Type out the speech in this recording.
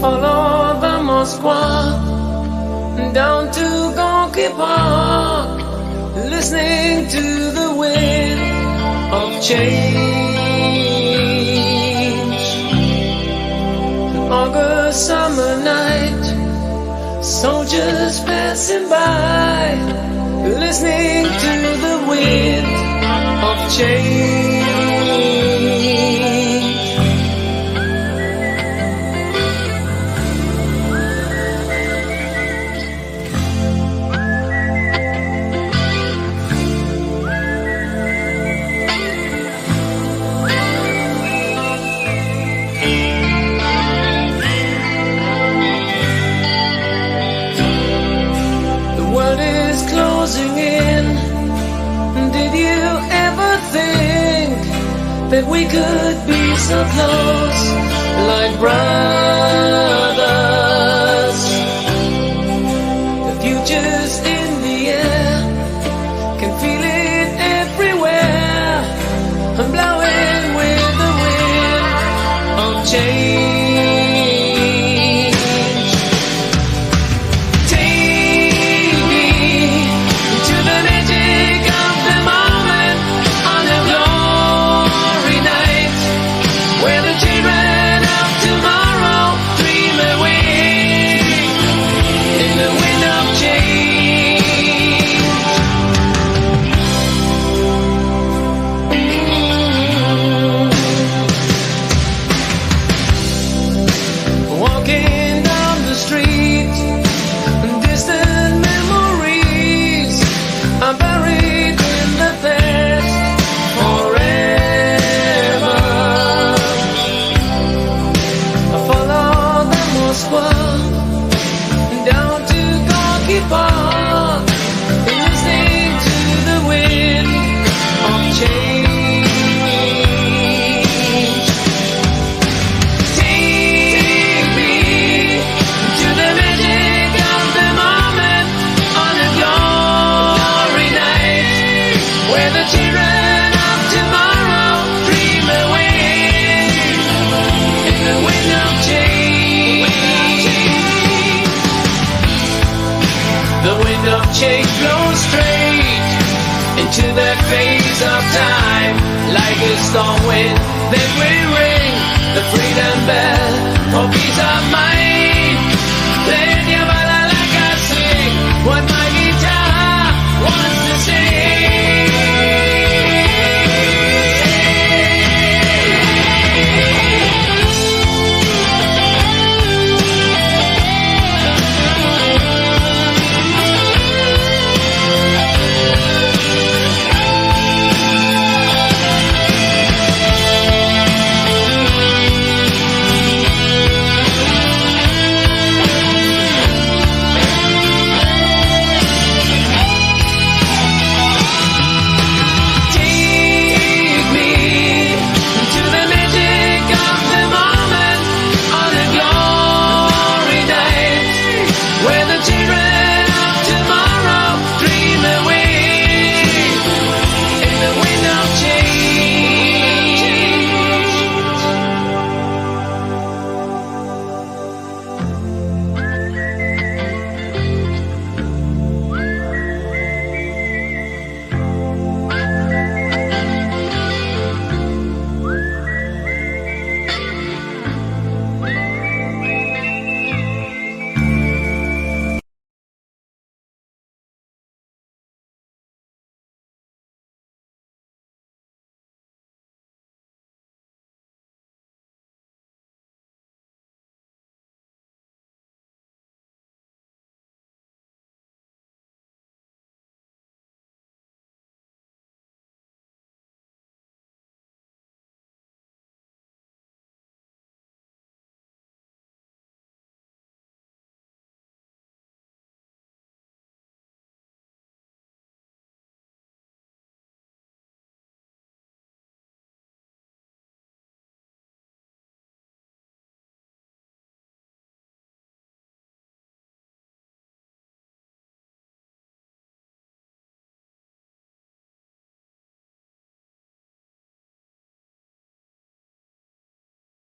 Follow the Moskva down to Gorky Park, listening to the wind of change. An August summer night, soldiers passing by, listening to the wind of change. Closing in. Did you ever think that we could be so close, like brothers? The future's in the air, can feel it everywhere. I'm blowing with the wind of change. Walking down the street, distant memories are buried in the past forever. I follow the Moskva down to Gorky Park, listening to the wind of change. The wind of change blows straight into that phase of time, like a storm wind that will ring the freedom bell for peace of mind. Let your